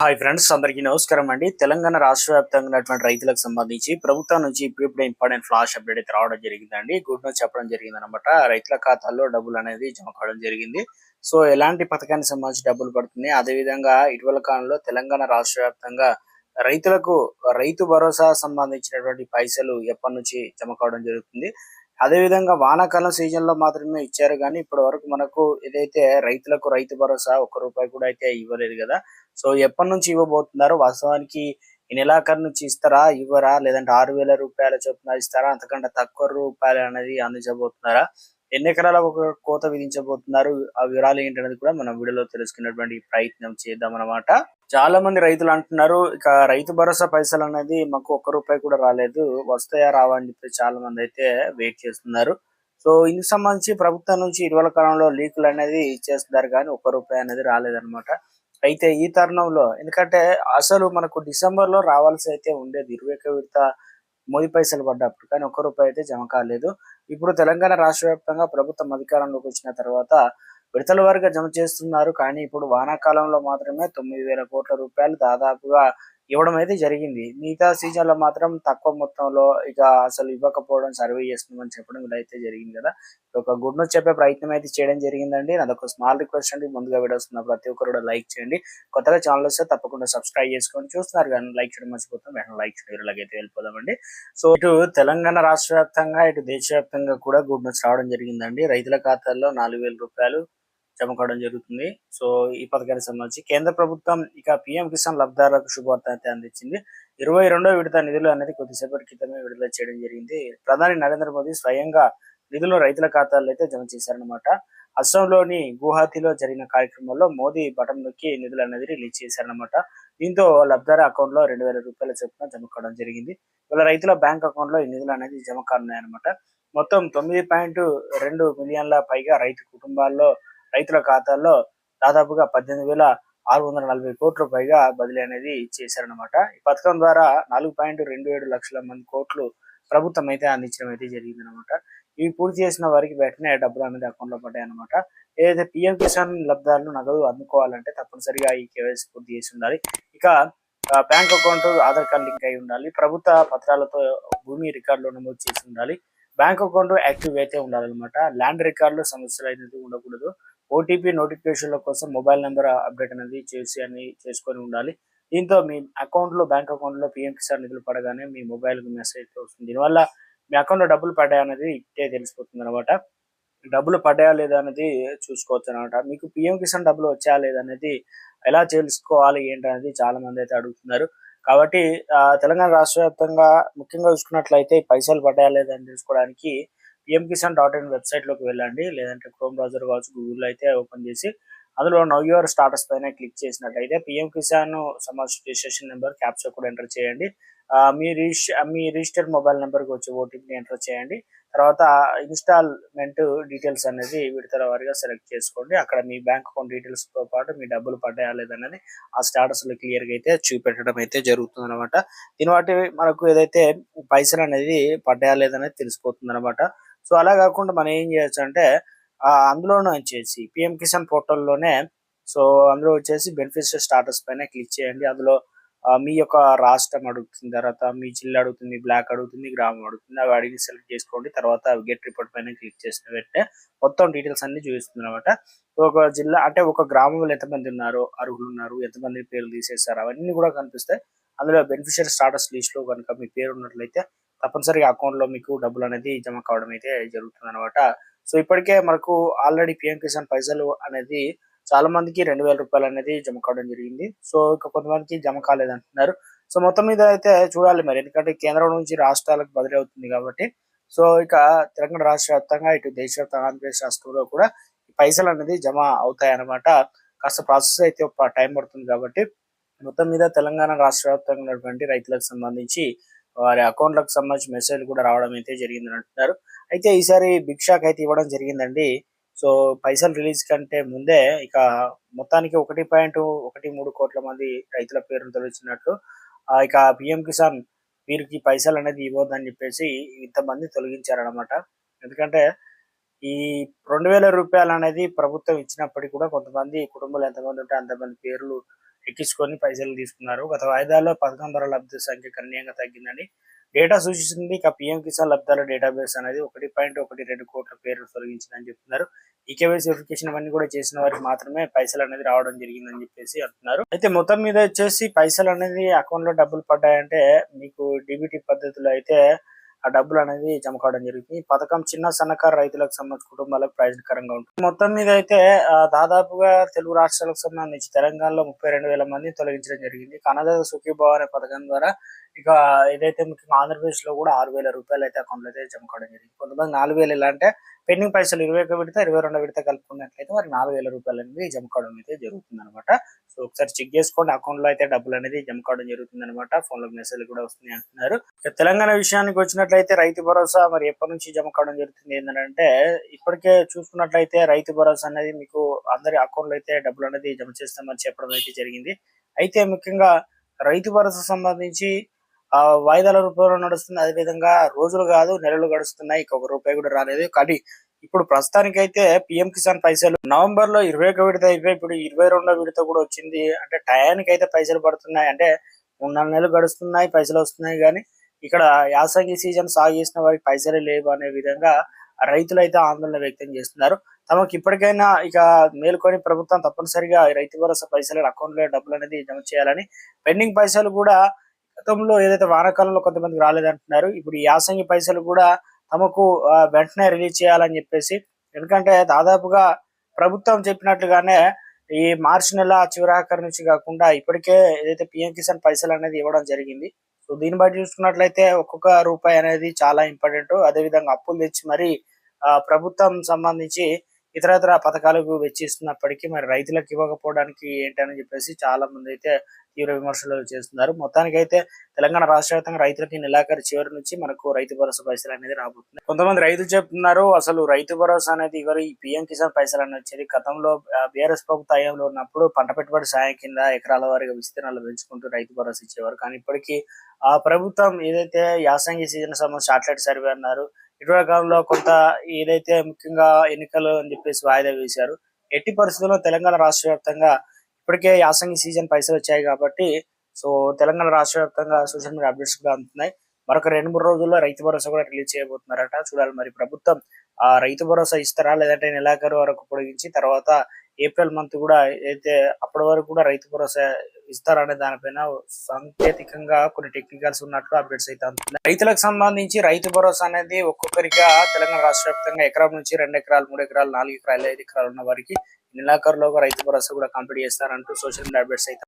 Hi friends, అందరికీ నమస్కారం అండి. తెలంగాణ రాష్ట్ర వ్యాప్తంగా ఉన్నటువంటి రైతులకు సంబంధించి ప్రభుత్వం నుంచి ఇప్పుడిప్పుడే ఇంపార్టెంట్ ఫ్లాష్ అప్డేట్ అయితే రావడం జరిగిందండి. గుడ్ న్యూస్ చెప్పడం జరిగింది అనమాట. రైతుల ఖాతాల్లో డబ్బులు అనేది జమ కావడం జరిగింది. సో ఎలాంటి పథకానికి సంబంధించి డబ్బులు పడుతున్నాయి, అదేవిధంగా ఇటీవల కాలంలో తెలంగాణ రాష్ట్ర వ్యాప్తంగా రైతులకు రైతు భరోసా సంబంధించినటువంటి పైసలు ఎప్పటి నుంచి జమ కావడం జరుగుతుంది. అదేవిధంగా వానాకాలం సీజన్ లో మాత్రమే ఇచ్చారు, కానీ ఇప్పటి వరకు మనకు ఏదైతే రైతులకు రైతు భరోసా ఒక్క రూపాయి కూడా అయితే ఇవ్వలేదు కదా. సో ఎప్పటి నుంచి ఇవ్వబోతున్నారు, వాస్తవానికి ఈ నెలాఖరు నుంచి ఇస్తారా, ఇవ్వరా, లేదంటే 6,000 రూపాయల చొప్పున ఇస్తారా, అంతకంటే తక్కువ రూపాయలు అనేది అందించబోతున్నారా, ఎన్ని ఎకరాలకు ఒక కోత విధించబోతున్నారు, ఆ వివరాలు ఏంటనేది కూడా మనం వీడియోలో తెలుసుకునేటువంటి ప్రయత్నం చేద్దాం అన్నమాట. చాలా మంది రైతులు అంటున్నారు, ఇక రైతు భరోసా పైసలు అనేది మాకు ఒక్క రూపాయి కూడా రాలేదు, వస్తాయా రావా అని చెప్పి చాలా మంది అయితే వెయిట్ చేస్తున్నారు. సో ఇందుకు సంబంధించి ప్రభుత్వం నుంచి ఇటీవల కాలంలో లీకులు అనేది ఇచ్చేస్తున్నారు, కానీ ఒక్క రూపాయి అనేది రాలేదన్నమాట. అయితే ఈ తరుణంలో, ఎందుకంటే అసలు మనకు డిసెంబర్ లో రావాల్సి అయితే ఉండేది 21 విడత మోదీ పైసలు పడ్డప్పుడు, కానీ ఒక్క రూపాయి అయితే జమ కాలేదు. ఇప్పుడు తెలంగాణ రాష్ట్ర వ్యాప్తంగా ప్రభుత్వం అధికారంలోకి వచ్చిన తర్వాత విడతల వారీగా జమ చేస్తున్నారు, కానీ ఇప్పుడు వానాకాలంలో మాత్రమే 9,000 కోట్ల రూపాయలు దాదాపుగా ఇవ్వడం అయితే జరిగింది. మిగతా సీజన్ లో మాత్రం తక్కువ మొత్తంలో ఇక అసలు ఇవ్వకపోవడం, సర్వే చేస్తున్నామని చెప్పడం ఇలా అయితే జరిగింది కదా. ఒక గుడ్ న్యూస్ చెప్పే ప్రయత్నం అయితే చేయడం జరిగిందండి. నాదొక స్మాల్ రిక్వెస్ట్ అండి, ముందుగా వీడియోస్ ఉన్న ప్రతి ఒక్కరు కూడా లైక్ చేయండి. కొత్తగా ఛానల్ వస్తే తప్పకుండా సబ్స్క్రైబ్ చేసుకొని చూస్తున్నారు, కానీ లైక్ చేయడం మర్చిపోతాం. వెంటనే లైక్ చేయడం, ఇలాగైతే వెళ్ళిపోదామండి. సో ఇటు తెలంగాణ రాష్ట్ర వ్యాప్తంగా, ఇటు దేశవ్యాప్తంగా కూడా గుడ్ న్యూస్ రావడం జరిగిందండి. రైతుల ఖాతాల్లో 4,000 రూపాయలు జమ కావడం జరుగుతుంది. సో ఈ పథకానికి సంబంధించి కేంద్ర ప్రభుత్వం ఇక పీఎం కిసాన్ లబ్ధిదారులకు శుభవార్త అయితే అందించింది. 22వ విడత నిధులు అనేది కొద్దిసేపటి క్రితమే విడుదల చేయడం జరిగింది. ప్రధాని నరేంద్ర మోదీ స్వయంగా నిధులు రైతుల ఖాతాల్లో అయితే జమ చేశారనమాట. అస్సాంలోని గువాహతిలో జరిగిన కార్యక్రమంలో మోదీ బటన్ నొక్కి నిధులు అనేది రిలీజ్ చేశారనమాట. దీంతో లబ్ధిదారు అకౌంట్ లో 2,000 రూపాయల చొప్పున జమ కావడం జరిగింది. ఇలా రైతుల బ్యాంక్ అకౌంట్ లో ఈ నిధులు అనేది జమ కానున్నాయన్నమాట. మొత్తం 9.2 మిలియన్ల పైగా రైతు కుటుంబాల్లో రైతుల ఖాతాల్లో దాదాపుగా 18,640 కోట్ల పైగా బదిలీ అనేది చేశారనమాట. ఈ పథకం ద్వారా 4.27 లక్షల మంది కోట్లు ప్రభుత్వం అయితే అందించడం అయితే జరిగిందనమాట. ఇవి పూర్తి చేసిన వారికి వెంటనే డబ్బులు అనేది అకౌంట్ లో పడ్డాయి అనమాట. ఏదైతే పిఎం కిసాన్ లబ్ధిదారులు నగదు అందుకోవాలంటే తప్పనిసరిగా ఈ కేవైసీ పూర్తి చేసి ఉండాలి. ఇక bank account, Aadhaar card link అయి ఉండాలి. ప్రభుత్వ పత్రాలతో భూమి రికార్డులో నమోదు చేసి ఉండాలి. బ్యాంక్ అకౌంట్ యాక్టివ్ అయితే ఉండాలన్నమాట. ల్యాండ్ రికార్డులో సమస్యలు అయితే ఉండకూడదు. ఓటీపీ నోటిఫికేషన్ల కోసం మొబైల్ నెంబర్ అప్డేట్ అనేది చేసుకొని ఉండాలి. దీంతో మీ బ్యాంక్ అకౌంట్ లో పిఎం కిసాన్ నిధులు పడగానే మీ మొబైల్ కు మెసేజ్ వస్తుంది. దీనివల్ల మీ అకౌంట్ లో డబ్బులు పడ్డాయి అనేది ఇట్టే తెలిసిపోతుంది అనమాట. డబ్బులు పడ్డాయా లేదా అనేది చూసుకోవచ్చు అనమాట. మీకు పిఎం కిసాన్ డబ్బులు వచ్చాయా లేదా అనేది ఎలా తెలుసుకోవాలి ఏంటనేది చాలా మంది అయితే అడుగుతున్నారు. కాబట్టి తెలంగాణ రాష్ట్ర వ్యాప్తంగా ముఖ్యంగా చూసుకున్నట్లయితే పైసలు పడ్డాయా లేదా అని తెలుసుకోవడానికి pmkisan.in వెబ్సైట్ లోకి వెళ్ళండి, లేదంటే క్రోమ్ బ్రౌజర్ కావచ్చు, గూగుల్ అయితే ఓపెన్ చేసి అందులో నౌ యువర్ స్టాటస్ పైన క్లిక్ చేసినట్లయితే పిఎం కిసాన్ సంబంధించిన రిజిస్ట్రేషన్ నెంబర్, క్యాప్చా కూడా ఎంటర్ చేయండి. మీ రిజిస్టర్డ్ మొబైల్ నెంబర్కి వచ్చే ఓటీపీని ఎంటర్ చేయండి. తర్వాత ఇన్స్టాల్మెంట్ డీటెయిల్స్ అనేది విడతల వారీగా సెలెక్ట్ చేసుకోండి. అక్కడ మీ బ్యాంక్ అకౌంట్ డీటెయిల్స్ తో పాటు మీ డబ్బులు పడ్డాయా లేదనేది ఆ స్టాటస్ లో క్లియర్ గా అయితే చూపెట్టడం అయితే జరుగుతుంది అనమాట. దీని బట్టి మనకు ఏదైతే పైసలు అనేది పడ్డాయా లేదనేది తెలిసిపోతుంది అనమాట. సో అలా కాకుండా మనం ఏం చేయొచ్చు అంటే అందులోనే వచ్చేసి పిఎం కిసాన్ పోర్టల్లోనే, సో అందులో వచ్చేసి బెనిఫిషియరీ స్టాటస్ పైన క్లిక్ చేయండి. అందులో మీ యొక్క రాష్ట్రం అడుగుతుంది, తర్వాత మీ జిల్లా అడుగుతుంది, బ్లాక్ అడుగుతుంది, గ్రామం అడుగుతుంది. అవి అడిగి సెలెక్ట్ చేసుకోండి. తర్వాత గెట్ రిపోర్ట్ పైన క్లిక్ చేసిన వెంటనే మొత్తం డీటెయిల్స్ అన్ని చూపిస్తుంది అనమాట. ఒక జిల్లా అంటే ఒక గ్రామంలో ఎంతమంది ఉన్నారు, అర్హులు ఉన్నారు, ఎంతమంది పేర్లు తీసేస్తారు, అవన్నీ కూడా కనిపిస్తాయి. అందులో బెనిఫిషియరీ స్టాటస్ లిస్ట్ లో కనుక మీ పేరు ఉన్నట్లయితే తప్పనిసరిగా అకౌంట్ లో మీకు డబ్బులు అనేది జమ కావడం అయితే జరుగుతుంది అనమాట. సో ఇప్పటికే మనకు ఆల్రెడీ పిఎం కిసాన్ పైసలు అనేది చాలా మందికి 2,000 రూపాయలు అనేది జమ కావడం జరిగింది. సో ఇక కొంతమందికి జమ కాలేదంటున్నారు. సో మొత్తం మీద అయితే చూడాలి మరి, ఎందుకంటే కేంద్రం నుంచి రాష్ట్రాలకు బదిలీ అవుతుంది కాబట్టి. సో ఇక తెలంగాణ రాష్ట్ర వ్యాప్తంగా, ఇటు దేశవ్యాప్తంగా, ఆంధ్రప్రదేశ్ రాష్ట్రంలో కూడా ఈ పైసలు అనేది జమ అవుతాయి అన్నమాట. కాస్త ప్రాసెస్ అయితే ఒక టైం పడుతుంది కాబట్టి మొత్తం మీద తెలంగాణ రాష్ట్ర వ్యాప్తంగా ఉన్నటువంటి రైతులకు సంబంధించి వారి అకౌంట్లకు సంబంధించి మెసేజ్ కూడా రావడం అయితే జరిగిందని అంటున్నారు. అయితే ఈసారి బిగ్ షాక్ అయితే ఇవ్వడం జరిగిందండి. సో పైసలు రిలీజ్ కంటే ముందే ఇక మొత్తానికి 1.13 కోట్ల మంది రైతుల పేర్లు తొలగించినట్లు, ఇక పిఎం కిసాన్ వీరికి పైసలు అనేది ఇవ్వద్దని చెప్పేసి ఇంతమంది తొలగించారనమాట. ఎందుకంటే ఈ 2,000 రూపాయలు అనేది ప్రభుత్వం ఇచ్చినప్పటికీ కూడా కొంతమంది కుటుంబాలు ఎంతమంది ఉంటే అంతమంది పేర్లు ఎక్కించుకొని పైసలు తీసుకున్నారు. గత వాయిదాల్లో పథకం ద్వారా లబ్ధి సంఖ్య గణనీయంగా తగ్గిందని డేటా సూచిస్తుంది. ఇక పీఎం కిసాన్ లబ్ధాల డేటాబేస్ అనేది 1.12 కోట్ల పేర్లు తొలగించిందని చెప్తున్నారు. ఈ కేవైసీ వెరిఫికేషన్ అవన్నీ కూడా చేసిన వారికి మాత్రమే పైసలు అనేది రావడం జరిగిందని చెప్పేసి అంటున్నారు. అయితే మొత్తం మీద వచ్చేసి పైసలు అనేది అకౌంట్ లో డబ్బులు పడ్డాయంటే మీకు డీబీటీ పద్ధతిలో అయితే ఆ డబ్బులు అనేది జమ కావడం జరుగుతుంది. ఈ పథకం చిన్న సన్నకారు రైతులకు సంబంధించిన కుటుంబాలకు ప్రయోజనకరంగా ఉంటుంది. మొత్తం మీద అయితే దాదాపుగా తెలుగు రాష్ట్రాలకు సంబంధించి తెలంగాణలో 32,000 మందిని తొలగించడం జరిగింది. అన్నదాత సుఖీభావ అనే పథకం ద్వారా ఇక ఏదైతే ముఖ్యంగా ఆంధ్రప్రదేశ్ లో కూడా 6,000 రూపాయలు అయితే అకౌంట్ లో అయితే జమ కావడం జరిగింది. కొంతమంది 4,000 ఎలా అంటే పెండింగ్ పైసలు 21 విడత 22 విడత కలుపుకున్నట్లయితే మరి 4,000 రూపాయలు అనేది జమ కావడం అయితే జరుగుతుంది అనమాట. సో ఒకసారి చెక్ చేసుకోండి, అకౌంట్ లో అయితే డబ్బులు అనేది జమ కావడం జరుగుతుంది అనమాట. ఫోన్ లో మెసేజ్ కూడా వస్తున్నాయి అంటున్నారు. తెలంగాణ విషయానికి వచ్చినట్లయితే రైతు భరోసా మరి ఎప్పటి నుంచి జమ కావడం జరుగుతుంది ఏంటంటే ఇప్పటికే చూసుకున్నట్లయితే రైతు భరోసా అనేది మీకు అందరి అకౌంట్ లో అయితే డబ్బులు అనేది జమ చేస్తామని చెప్పడం అయితే జరిగింది. అయితే ముఖ్యంగా రైతు భరోసా సంబంధించి వాయిదాల రూపంలో నడుస్తుంది. అదే విధంగా రోజులు కాదు నెలలు గడుస్తున్నాయి, ఇక 1 రూపాయి కూడా రాలేదు. కానీ ఇప్పుడు ప్రస్తుతానికి అయితే పిఎం కిసాన్ పైసలు నవంబర్ లో 21 విడత అయిపోయి ఇప్పుడు 22వ విడత కూడా వచ్చింది. అంటే టయానికి అయితే పైసలు పడుతున్నాయి. అంటే 3-4 నెలలు గడుస్తున్నాయి, పైసలు వస్తున్నాయి. కానీ ఇక్కడ యాసంగి సీజన్ సాగు చేసిన వారికి పైసలే లేవు అనే విధంగా రైతులు అయితే ఆందోళన వ్యక్తం చేస్తున్నారు. తమకు ఇప్పటికైనా ఇక మేలుకొని ప్రభుత్వం తప్పనిసరిగా రైతు భరోసా పైసలు అకౌంట్ లో డబ్బులు అనేది జమ చేయాలని, పెండింగ్ పైసలు కూడా గతంలో ఏదైతే వానాకాలంలో కొంతమందికి రాలేదంటున్నారు, ఇప్పుడు ఈ యాసంగి పైసలు కూడా తమకు వెంటనే రిలీజ్ చేయాలని చెప్పేసి, ఎందుకంటే దాదాపుగా ప్రభుత్వం చెప్పినట్లుగానే ఈ మార్చి నెల చివరాఖరి నుంచి కాకుండా ఇప్పటికే ఏదైతే పిఎం కిసాన్ పైసలు అనేది ఇవ్వడం జరిగింది. సో దీన్ని బట్టి చూసుకున్నట్లయితే ఒక్కొక్క రూపాయి అనేది చాలా ఇంపార్టెంట్. అదే విధంగా అప్పులు తెచ్చి మరి ప్రభుత్వం సంబంధించి ఇతరత్ర పథకాలకు వెచ్చిస్తున్నప్పటికీ మరి రైతులకు ఇవ్వకపోవడానికి ఏంటని చెప్పేసి చాలా మంది అయితే తీవ్ర విమర్శలు చేస్తున్నారు. మొత్తానికి అయితే తెలంగాణ రాష్ట్ర వ్యాప్తంగా రైతులకి నెలాఖరు చివరి నుంచి మనకు రైతు భరోసా పైసలు అనేది రాబోతున్నాయి. కొంతమంది రైతులు చెప్తున్నారు అసలు రైతు భరోసా అనేది ఇవ్వరు, ఈ పిఎం కిసాన్ పైసలు అనేది వచ్చేది గతంలో బీఆర్ఎస్ ప్రభుత్వ హయాంలో ఉన్నప్పుడు పంట పెట్టుబడి సాయం కింద ఎకరాల వారీగా విస్తీర్ణాలు పెంచుకుంటూ రైతు భరోసా ఇచ్చేవారు. కానీ ఇప్పటికీ ఆ ప్రభుత్వం ఏదైతే యాసంగి సీజన్ సంబంధించి శాటిలైట్ సర్వే అన్నారు, ఇటీవల కాలంలో కొంత ఏదైతే ముఖ్యంగా ఎన్నికలు అని చెప్పేసి వాయిదా వేశారు. ఎట్టి పరిస్థితుల్లో తెలంగాణ రాష్ట్ర వ్యాప్తంగా ఇప్పటికే యాసంగి సీజన్ పైసలు వచ్చాయి కాబట్టి సో తెలంగాణ రాష్ట్ర వ్యాప్తంగా సోషల్ మీడియా అప్డేట్స్ కూడా అందుతున్నాయి. మరొక 2-3 రోజుల్లో రైతు భరోసా కూడా రిలీజ్ చేయబోతున్నారట. చూడాలి మరి ప్రభుత్వం ఆ రైతు భరోసా ఇస్తారా లేదంటే నెలాఖరు వరకు పొడిగించి తర్వాత ఏప్రిల్ మంత్ కూడా అయితే అప్పటి వరకు కూడా రైతు భరోసా ఇస్తారనే దానిపైన సాంకేతికంగా కొన్ని టెక్నికల్స్ ఉన్నట్లు అప్డేట్స్ అయితే అందుతున్నాయి. రైతులకు సంబంధించి రైతు భరోసా అనేది ఒక్కొక్కరిగా తెలంగాణ రాష్ట్ర వ్యాప్తంగా ఎకరం నుంచి 2 ఎకరాలు 3 ఎకరాలు 4 ఎకరాలు 5 ఎకరాలు ఉన్న వారికి నెలాఖరులోగా రైతు భరోసా కూడా కంప్లీట్ చేస్తారంటూ సోషల్ మీడియా అప్డేట్స్ అయితే